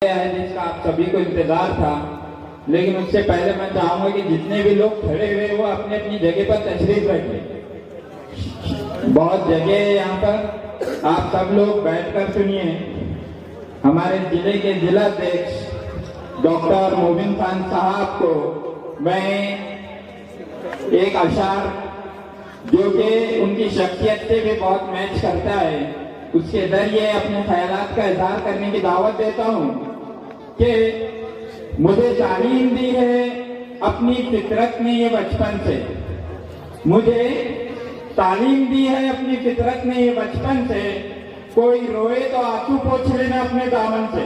है जिसका आप सभी को इंतजार था, लेकिन उससे पहले मैं चाहूंगा कि जितने भी लोग खड़े हुए वो अपनी अपनी जगह पर तशरीफ रखें। बहुत जगह है यहाँ पर, आप सब लोग बैठकर सुनिए। हमारे जिले के जिलाध्यक्ष डॉक्टर मोबिन खान साहब को मैं एक अशार जो कि उनकी शख्सियत से भी बहुत मैच करता है, उसके जरिए अपने ख्यालात का इजहार करने की दावत देता हूँ कि मुझे तालीम दी है अपनी फितरत ने ये बचपन से, मुझे तालीम दी है अपनी फितरत ने ये बचपन से, कोई रोए तो आंसू पोंछ लेना अपने दामन से।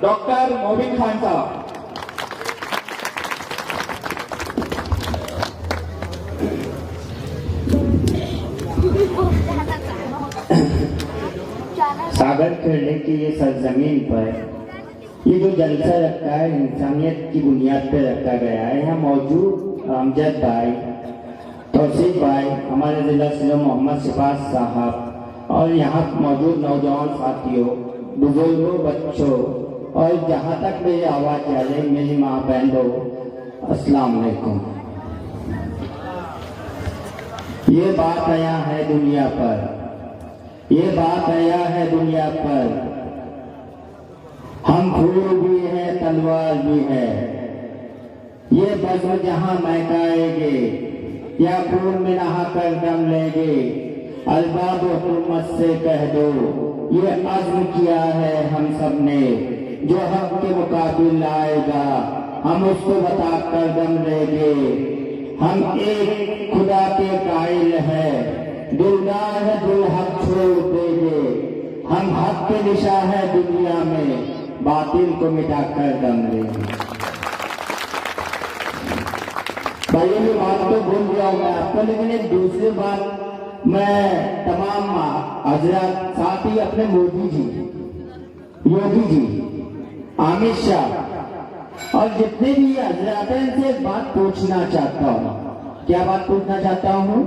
डॉक्टर मोबिन खान साहब। सागर खेड़े की ये सरजमीन पर ये जो जलसा रखा है इंसानियत की बुनियाद पर रखा गया है। यहाँ मौजूद अमजद भाई, तौसीफ भाई, हमारे जिला सीओ मोहम्मद सिफात साहब और यहाँ मौजूद नौजवान साथियों, बुजुर्गों, बच्चों और जहाँ तक मेरी आवाज़ जा रही मेरी माँ बहनों, अस्सलाम वालेकुम। ये बात आया है दुनिया पर, ये बात आया है दुनिया पर, हम फूल भी हैं तलवार भी है। ये बज़्म जहां महकाएंगे या खून में नहा कर दम लेंगे, अरबाब हुकूमत से कह दो ये अज़्म किया है हम सब ने, जो हक के मुकाबिल आएगा हम उसको बता कर दम लेंगे। हम एक खुदा के कायल है, दिलदार है दिल हक छोड़ देंगे, हम हक के निशा है दुनिया में, बातिल को मिटा कर दम लेंगे। भाई ये बात तो भूल गया हूँ मैं आपको, लेकिन एक दूसरी बात मैं तमाम हजरत, साथ ही अपने मोदी जी, योगी जी, अमित शाह और जितने भी हजरत हैं इनसे एक बात पूछना चाहता हूँ। क्या बात पूछना चाहता हूँ?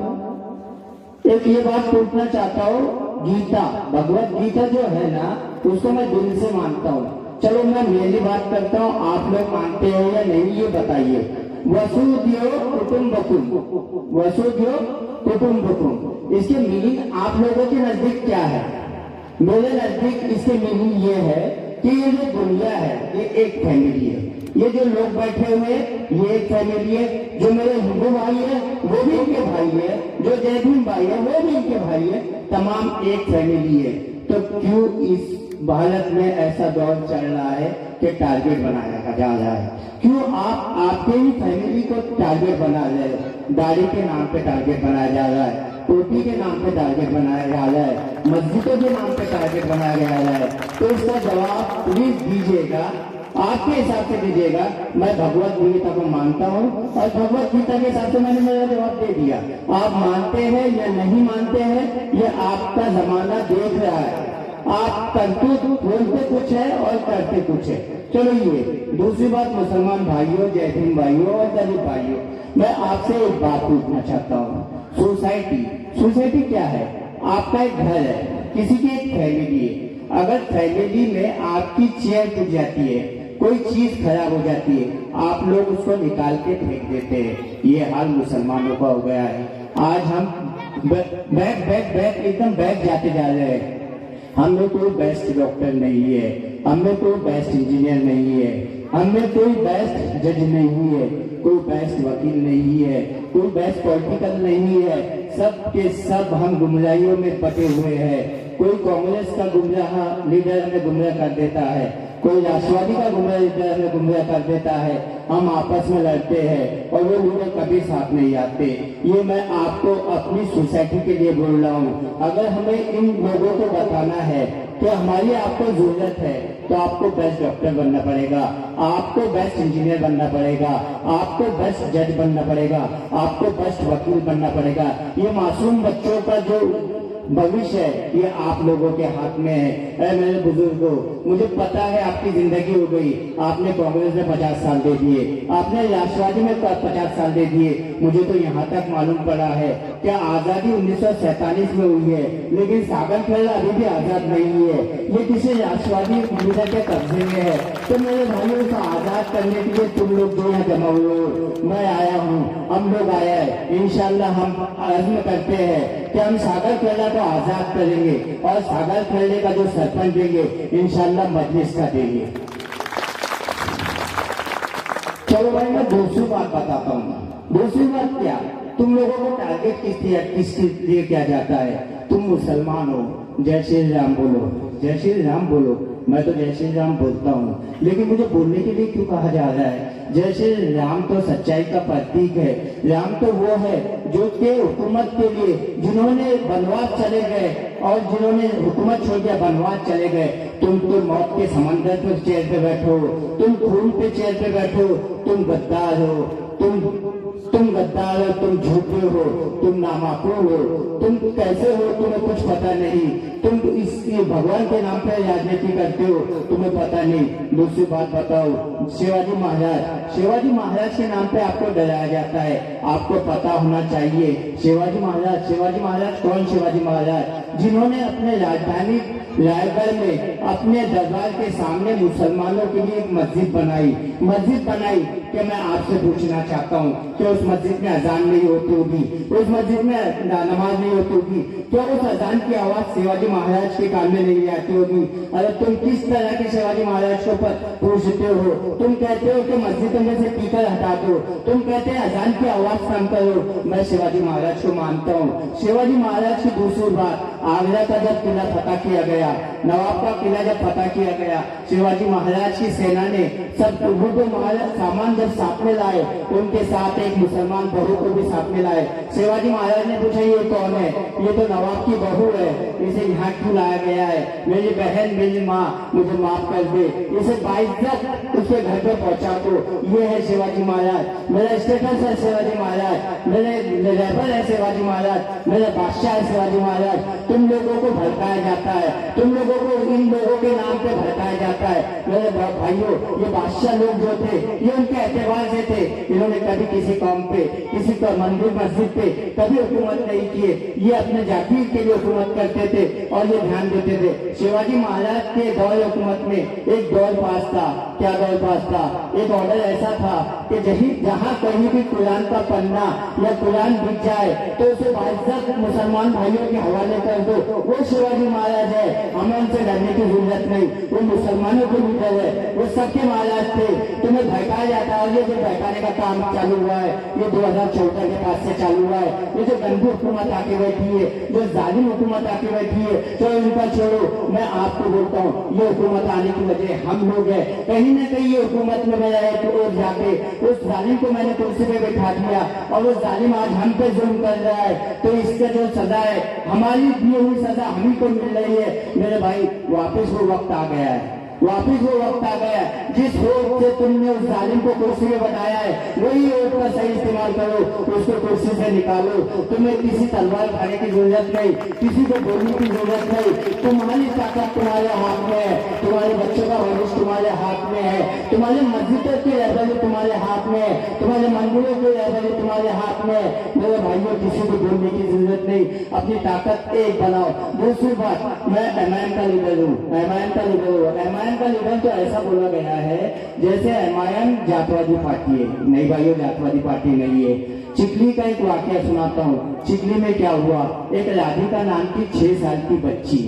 एक ये बात पूछना चाहता हूँ, गीता, भगवत गीता जो है ना, उसको मैं दिल से मानता हूँ। चलो मैं मेरी बात करता हूँ, आप लोग मानते हो या नहीं ये बताइए। वसुधैव कुटुंबकम, वसुधैव कुटुंबकम, इसके मीनिंग आप लोगों के नजदीक क्या है? मेरे नजदीक इसके मीनिंग ये है कि ये जो दुनिया है ये एक फैमिली है, ये जो लोग बैठे हुए ये एक फैमिली है, जो मेरे हिंदू भाई है वो भी इनके भाई है, जो जय भीम भाई है वो भी इनके भाई है, तमाम एक फैमिली है। तो क्यों इस भारत में ऐसा दौर चल रहा है कि टारगेट बनाया जा रहा है? क्यों आप आपके ही फैमिली को टारगेट बना रहे हैं? दाढ़ी के नाम पे टारगेट बनाया जा रहा है, टोपी के नाम पे टारगेट बनाया जा रहा है, मस्जिदों के नाम पे टारगेट बनाया जा रहा है। तो इसका जवाब प्लीज दीजिएगा, आपके हिसाब से दीजिएगा। मैं भगवत गीता को मानता हूँ और भगवत गीता के हिसाब से मैंने मेरा जवाब दे दिया। आप मानते हैं या नहीं मानते हैं ये आपका जमाना देख रहा है। आप करतूत बोलते कुछ है और करते कुछ है। चलो ये दूसरी बात, मुसलमान भाइयों, जय भीम भाइयों और दलित भाइयों, मैं आपसे एक बात पूछना चाहता हूँ। सोसाइटी क्या है? आपका एक घर है, किसी की एक फैमिली है। अगर फैमिली में आपकी चेयर टूट जाती है, कोई चीज खराब हो जाती है, आप लोग उसको निकाल के फेंक देते हैं। ये हाल मुसलमानों का हो गया है। आज हम बैक एकदम बैक जाते जा रहे हैं। हमें कोई बेस्ट डॉक्टर नहीं है, हमें कोई बेस्ट इंजीनियर नहीं है, हमें कोई बेस्ट जज नहीं है, कोई बेस्ट वकील नहीं है, कोई बेस्ट पॉलिटिकल नहीं है। सब के सब हम गुमराहियों में पटे हुए हैं। कोई कांग्रेस का गुमराह लीडर हमें गुमराह कर देता है, कोई राष्ट्रवादी का गुमराह लीडर हमें गुमराह कर देता है। हम आपस में लड़ते हैं और वो लीडर कभी साथ नहीं आते। ये मैं आपको अपनी सोसाइटी के लिए बोल रहा हूँ। अगर हमें इन लोगों को बताना है कि हमारी आपको जरूरत है, तो आपको बेस्ट डॉक्टर बनना पड़ेगा, आपको बेस्ट इंजीनियर बनना पड़ेगा, आपको बेस्ट जज बनना पड़ेगा, आपको बेस्ट वकील बनना पड़ेगा। ये मासूम बच्चों का जो भविष्य ये आप लोगों के हाथ में है। ऐ मेरे बुजुर्गों, मुझे पता है आपकी जिंदगी हो गई, आपने कांग्रेस में 50 साल दे दिए, आपने राष्ट्रवादी में 50 साल दे दिए। मुझे तो यहाँ तक मालूम पड़ा है कि आजादी 1947 में हुई है, लेकिन सागर खेल अभी भी आजाद नहीं हुई है, ये किसी राष्ट्रवादी लीडर के कब्जे में है। तो मेरे भाइयों को आजाद करने के लिए तुम लोग जो यहाँ जमा हुए हो, मैं आया हूँ, हम लोग आया है, इंशाल्लाह हम आज़म करते हैं कि हम सागर खेला को आजाद करेंगे और सागर खेलने का जो सरपंच देंगे इंशाल्लाह मजलिस का देंगे। चलो भाई, मैं दूसरी बात बताता हूँ। दूसरी बात क्या, तुम लोगों को टारगेट किसके लिए किया जाता है? तुम मुसलमान हो, जय श्री राम बोलो, जय श्री राम बोलो। मैं तो जय श्री राम बोलता हूँ, लेकिन मुझे बोलने के लिए क्यों कहा जा रहा है? जय श्री राम तो सच्चाई का प्रतीक है। राम तो वो है जो के हुकूमत के लिए जिन्होंने वनवास चले गए और जिन्होंने हुकूमत छोड़ दिया वनवास चले गए। तुम तो मौत के समंदर पर चेयर पे बैठो, तुम खून पे चेयर पे बैठो, तुम गद्दार हो, तुम गद्दार हो, तुम झूठे हो, तुम नामाकूल हो, तुम कैसे हो तुम्हें कुछ पता नहीं, तुम इस भगवान के नाम पे राजनीति करते हो, तुम्हें पता नहीं। दूसरी बात बताओ, शिवाजी महाराज के नाम पे आपको डराया जाता है, आपको पता होना चाहिए। शिवाजी महाराज कौन? शिवाजी महाराज जिन्होंने अपने राजधानी रायगढ़ में अपने दरबार के सामने मुसलमानों के लिए एक मस्जिद बनाई कि मैं आपसे पूछना चाहता हूँ कि उस मस्जिद में अजान नहीं होती होगी, उस मस्जिद में नमाज नहीं होती होगी, क्या उस अजान की आवाज शिवाजी महाराज के कान में नहीं आती होगी? अरे तुम किस तरह के शिवाजी महाराज के ऊपर पूछते हो? तुम कहते हो कि मस्जिदों में से स्पीकर हटा दो, तुम कहते हैं अजान की आवाज कम करो। मैं शिवाजी महाराज को मानता हूँ। शिवाजी महाराज की दूसरी बात, आगरा का जब किला फतह किया गया, नवाब का किला जब फतह किया गया, शिवाजी महाराज की सेना ने सब सामान जब साथ में लाए, उनके साथ एक मुसलमान बहू को भी साथ में लाए। शिवाजी महाराज ने पूछा ये कौन है? ये तो नवाब की बहू है, इसे यहाँ क्यों लाया गया है? मेरी बहन, मेरी माँ, मुझे माफ कर दे, इसे बाइज्जत उसके घर पे पहुंचा दो। ये है शिवाजी महाराज, मेरा स्टेटस है शिवाजी महाराज, मेरे लेबर है शिवाजी महाराज, मेरा बादशाह है शिवाजी महाराज। तुम लोगों को भड़काया जाता है, तुम लोगों को इन लोगों के नाम पे भड़काया जाता है। मेरे भाइयों, ये बादशाह लोग जो थे, ये उनके एतबार से थे, इन्होंने कभी किसी कौम पे, किसी का मंदिर मस्जिद पे कभी हुकूमत नहीं किए, ये अपने जागीर के लिए हुकूमत करते थे और ये ध्यान देते थे। शिवाजी महाराज के दौर हुकूमत में एक दौर पास था। क्या दौर पास था? एक ऑर्डर ऐसा था कि जहाँ कहीं भी कुरान का पन्ना या कुरान बिक जाए तो उसे बाइज्जत मुसलमान भाइयों के हवाले कर दो। वो शिवाजी महाराज है, हमें उनसे डरने की जरूरत नहीं, वो मुसलमानों के लीडर है, वो सबके महाराज थे। तुम्हें भड़काया जाता है, ये जो भड़काने का काम चालू हुआ है ये 2014 के पास से चालू हुआ है। ये जो गंदी हुकूमत आके बैठी है, जो जालिम हुकूमत आके बैठी है, चलो इनका छोड़ो, मैं आपको बोलता हूँ ये हुकूमत आने की वजह हम लोग है। कहीं न कहीं ये हुकूमत में मेरा एक और जाके उस जालिम को मैंने कुर्सी पे बैठा दिया और वो जालिम आज हम पे जुल्म कर रहा है, तो इसका जो सजा है, हमारी दी हुई सजा हम ही को मिल रही है। मेरे भाई, वापिस वो वक्त आ गया है, वापिस वो वक्त आ गया है। जिस वोट से तुमने उस जालिम को कुर्सी में बनाया है, वही वोट का सही इस्तेमाल करो, उसको कुर्सी से निकालो। तुम्हें किसी तलवार खाने की जरूरत नहीं, किसी को बोलने की जरूरत नहीं। तुम्हारी ताकत तुम्हारे हाथ में है, तुम्हारे बच्चों का भविष्य तुम्हारे हाथ में है, तुम्हारे मस्जिदों की रहबरी तुम्हारे हाथ में है, तुम्हारे मंदिरों की रहबरी तुम्हारे हाथ में है। मेरे भाइयों, किसी को बोलने की जरूरत नहीं, अपनी ताकत एक बनाओ। दूसरी बात, मैं एमआईएम का लीडर हूँ, एमआईएम का लीडर तो ऐसा बोला गया है जैसे एमआईएम जातवादी पार्टी है। नहीं भाइयों, जातवादी पार्टी नहीं है। चिखली का एक वाकया सुनाता हूँ। चिखली में क्या हुआ, एक राधिका नाम की 6 साल की बच्ची,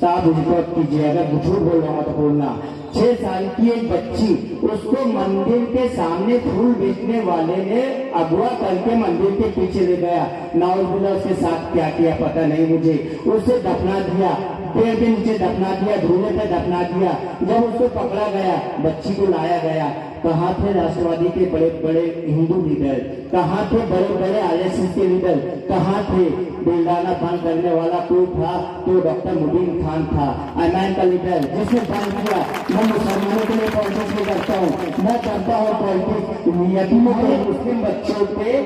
साहब रिपोर्ट कीजिए, अगर झूठ बोल रहा हूँ तो बोलना, 6 साल की एक बच्ची, उसको मंदिर के सामने फूल बेचने वाले ने अगवा करके मंदिर के पीछे ले गया। नाउजुबिल्लाह, उसके साथ क्या किया पता नहीं मुझे, उसे दफना दिया, पेड़ के नीचे दफना दिया, धूले पे दफना दिया। जब उसको पकड़ा गया, बच्ची को लाया गया, कहाँ थे राष्ट्रवादी के बड़े बड़े हिंदू लीडर, कहाँ थे बड़े बड़े आरएसएस के लीडर, कहाँ थे? बिल्डाना बंद करने वाला कोई था तो डॉक्टर मुबीन खान था, एमआईएम का लीडर, जिसने बंद किया। मैं मुसलमानों के लिए पॉलिटिक्स नहीं करता हूँ, मैं करता हूँ पॉलिटिक्स यतीमों के मुस्लिम बच्चों पे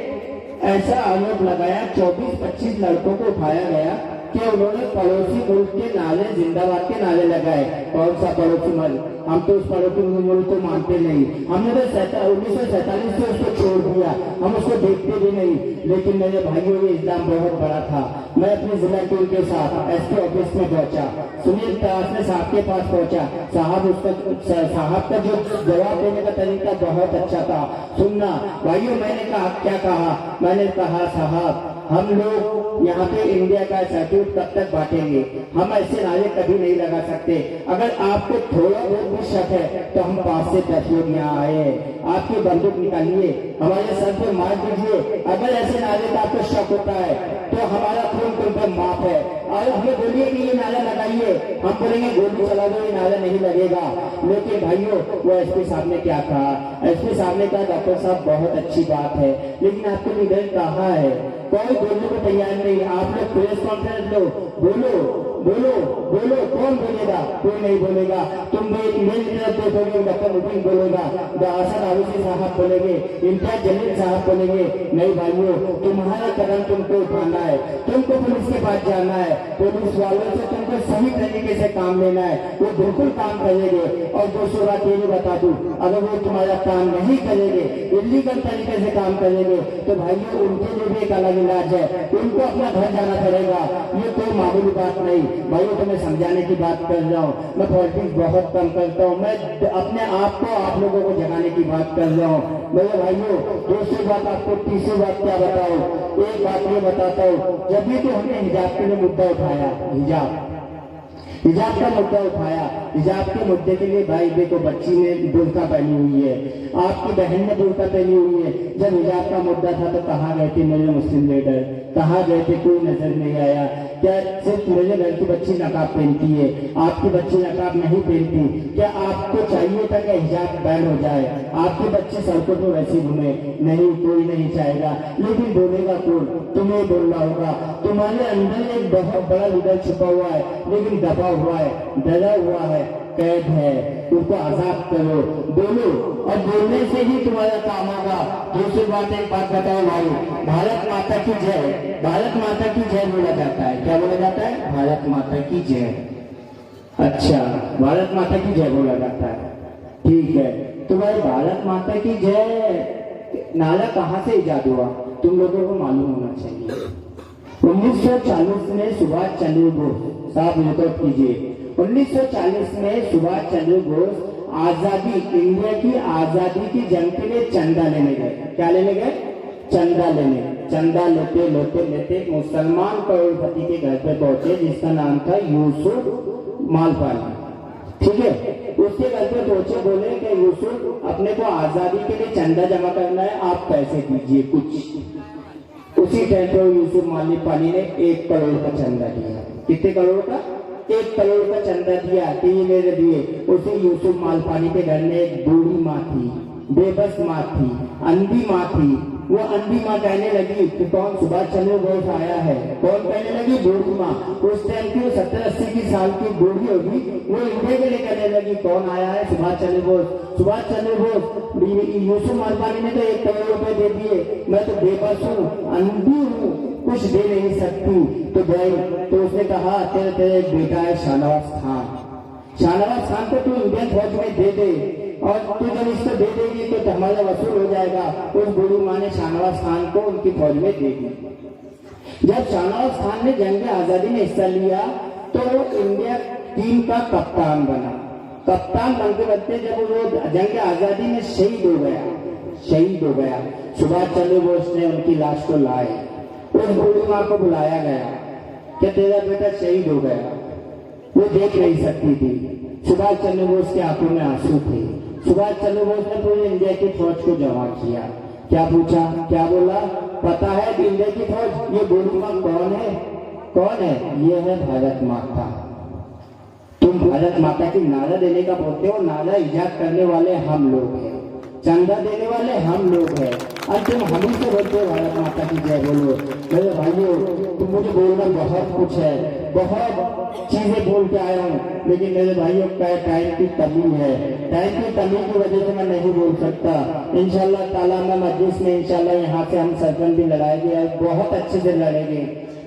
ऐसा आरोप लगाया, 24-25 लड़कों को उठाया गया कि उन्होंने पड़ोसी मुल्क के नारे, जिंदाबाद के नारे लगाए। कौन सा पड़ोसी मुल्क? हम तो उस पड़ोसी मुल्क को मानते नहीं। हमने तो 1947 से उसको छोड़ दिया, हम उसको देखते भी नहीं। लेकिन मेरे भाइयों, ये इल्जाम बहुत बड़ा था। मैं अपनी जिला टीम के साथ एसपी ऑफिस में पहुंचा, सुनील तरासने साहब के पास पहुंचा। साहब का जो जवाब देने का तरीका बहुत अच्छा था। सुनना भाइयों, मैंने कहा, क्या कहा? मैंने कहा, साहब हम लोग यहाँ पे इंडिया का सर्टिफिकेट कब तक बांटेंगे? हम ऐसे नारे कभी नहीं लगा सकते। अगर आपको थोड़ा बहुत भी शक है तो हम 5 से 10 लोग यहाँ आए हैं। आपकी बंदूक निकालिए, हमारे सर पे मार दीजिए। अगर ऐसे नारे का आपको शक होता है तो हमारा खून तुम पर माफ है। और हमें बोलिए कि ये नारा लगाइए, हम बोलेंगे गोली चला दो, ये नारा नहीं लगेगा। लेकिन भाइयों, वो एसपी साहब ने क्या कहा? एसपी साहब ने कहा, डॉक्टर साहब बहुत अच्छी बात है, लेकिन आपके लीडर कहाँ है? कोई बोलने को तैयार नहीं। आप लोग प्रेस कॉन्फ्रेंस लो, बोलो बोलो बोलो, कौन बोलेगा? कोई नहीं बोलेगा। तुम देखोगे, डॉक्टर मुबीन बोलेगा, असद आविसी साहब बोलेंगे, इम्तियाज जलील साहब बोलेंगे। नहीं भाइयों, तुम्हारा कदम तुमको उठाना है, तुमको पुलिस के पास जाना है, पुलिस वालों से तुमको सही तरीके से काम लेना है। वो बिल्कुल काम करेंगे। और दूसरी बात ये भी बता दूं, अगर वो तुम्हारा काम नहीं करेंगे, इलीगल तरीके से काम करेंगे, तो भाइयों उनके लिए भी एक अलग इलाज है, उनको अपना घर जाना पड़ेगा। ये कोई मामूली बात नहीं भाइयों, तो मैं समझाने की बात कर रहा हूँ। मैं पॉलिटिक्स बहुत कम करता हूँ, मैं अपने आप को आप लोगों को जगाने की बात कर रहा हूँ। मेरे भाइयों, दूसरी बात आपको, तीसरी बात क्या बताऊँ? एक बात ये बताता हूँ, जब भी तो हमने हिजाब के लिए मुद्दा उठाया, हिजाब का मुद्दा उठाया, हिजाब के मुद्दे के लिए भाई देखो, बच्ची ने बुर्का पहनी हुई है, आपकी बहन ने बुर्का पहनी हुई है। जब हिजाब का मुद्दा था तो कहाँ गए थे मेरे मुस्लिम लीडर? कहाँ गए थे? कोई नजर नहीं आया। क्या सिर्फ मेरे घर की बच्ची नकाब पहनती है, आपकी बच्ची नकाब नहीं पहनती? क्या आपको चाहिए था कि हिजाब बैन हो जाए, आपके बच्चे सड़कों पर वैसे घूमे? नहीं, कोई नहीं चाहेगा। लेकिन बोलेगा कौन? तुम्हें बोलना होगा। तुम्हारे अंदर एक बहुत बड़ा लीडर छुपा हुआ है, लेकिन दबा हुआ है, डरा हुआ है, कैद है, उनको आजाद करो, बोलो, और बोलने से ही तुम्हारा काम होगा। दूसरी बात, एक बात बताओ भाई, भारत माता की जय, भारत माता की जय बोला जाता है। क्या बोला जाता है? भारत माता की जय। अच्छा, भारत माता की जय बोला जाता है, ठीक है। तो भाई भारत माता की जय नारा कहाँ से इजाद हुआ? तुम लोगों को मालूम होना चाहिए। 1940 में सुभाष चंद्र बोस साहब, रिकॉर्ड कीजिए, 1940 में सुभाष चंद्र बोस आजादी, इंडिया की आजादी की जंग के लिए चंदा लेने गए। क्या लेने गए? चंदा लेने। चंदा लेते लेते लेते मुसलमान करोड़पति के घर पे पहुंचे, जिसका नाम था यूसुफ मालपानी, ठीक है। उसके घर पे पहुंचे, बोले कि यूसुफ, अपने को आजादी के लिए चंदा जमा करना है, आप पैसे दीजिए कुछ। उसी टाइम पर यूसुफ मालपानी ने 1 करोड़ का चंदा दिया। कितने करोड़ का? 1 करोड़ का चंदा दिया, 3 मेरे दिए। उसी यूसुफ मालपानी के घर में एक बूढ़ी माँ थी, बेबस माँ थी, अंधी माँ थी। वो अंधी माँ कहने लगी कि कौन? सुभाष चंद्र बोस आया है। कौन कहने लगी? बूढ़ी माँ। उस टाइम की 70-80 की साल की बूढ़ी होगी, वो इंडिया के लिए कहने लगी कौन आया है? सुभाष चंद्र बोस। सुभाष चंद्र बोस, यूसुफ मालपानी ने तो 1 करोड़ रुपए दे दिए, मैं तो बेबस हूँ, अंधी हूँ, कुछ दे नहीं सकती। तो भाई, तो उसने कहा, तेरे एक बेटा है शाहनवाज खान, शाहनवाज खान को तू इंडियन फौज में दे दे, और तू जब इसको दे देगी तो हमारा वसूल हो जाएगा। उस बूढ़ी माँ ने शाहनवाज खान को उनकी फौज में दे दी। जब शाहनवाज खान ने जंग आजादी में हिस्सा लिया तो इंडिया टीम का कप्तान बना। कप्तान बनते बनते जब वो जंग आजादी में शहीद हो गया, सुभाष चंद्र बोस ने उनकी लाश को लाए, उस बूढ़ी माँ को बुलाया गया कि तेरा बेटा शहीद हो गया। वो देख नहीं सकती थी। सुभाष चंद्र बोस के आंखों में आंसू थे। सुभाष चंद्र बोस ने पूरी इंडिया की फौज को जमा किया। क्या पूछा? क्या बोला? पता है कि इंडिया की फौज, ये बूढ़ी माँ कौन है? कौन है? ये है भारत माता। तुम भारत माता की नारा देने का बोलते हो, नारा इजाद करने वाले हम लोग हैं, चंदा देने वाले हम लोग हैं, और तुम हम ही से बोलते हो भारत माता की जय बोलो। मेरे भाइयों, तुम मुझे बोलना बहुत कुछ है, बहुत चीजें बोल के आया हूँ, लेकिन मेरे भाइयों का टाइम की कमी है। टाइम की कमी की वजह से मैं नहीं बोल सकता। इंशाल्लाह ताला मैं मजलिस में इंशाल्लाह यहाँ से हम सरपंच भी लड़ाएंगे, बहुत अच्छे से लड़ेंगे।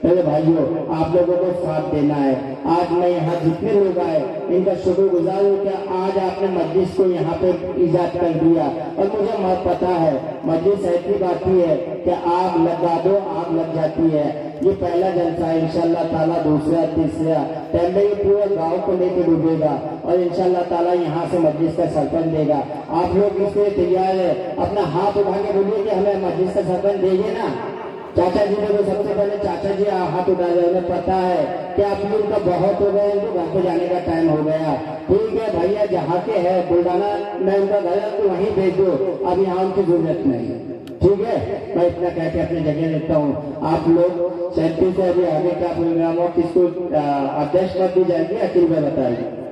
मेरे भाइयों, आप लोगों को साथ देना है। आज मैं यहाँ जितने लोग आए इनका शुक्रगुजार हूँ कि आज आपने मस्जिद को यहाँ पे इजाद कर दिया। और मुझे मत पता है मस्जिद ऐसी बात ही है कि आग लगा दो आग लग जाती है। ये पहला जलसा है, इंशाल्लाह ताला दूसरा तीसरा टाइम में ये पूरे गांव को लेकर डूबेगा और इंशाल्लाह ताला यहाँ से मस्जिद का सरपंच देगा। आप लोग इसलिए तैयार है, अपना हाथ उठा के बोलिए कि हमें मस्जिद का सरपंच देंगे ना। चाचा जी ने तो सबसे पहले चाचा जी हाथ उठा रहे, उन्हें पता है कि आप लोग का बहुत हो गया, इनको घर पे जाने का टाइम हो गया। ठीक है भैया, जहाँ के है बुलडाना मैं उनका घर है तो वहीं भेज दो, अब यहाँ उनकी जरूरत नहीं। ठीक है, मैं इतना कह के अपनी जगह लेता हूँ। आप लोग 37 से अभी आगे का प्रोग्राम हो, किसको अध्यक्ष पद दी जाएगी अखिल भाई बताएंगे।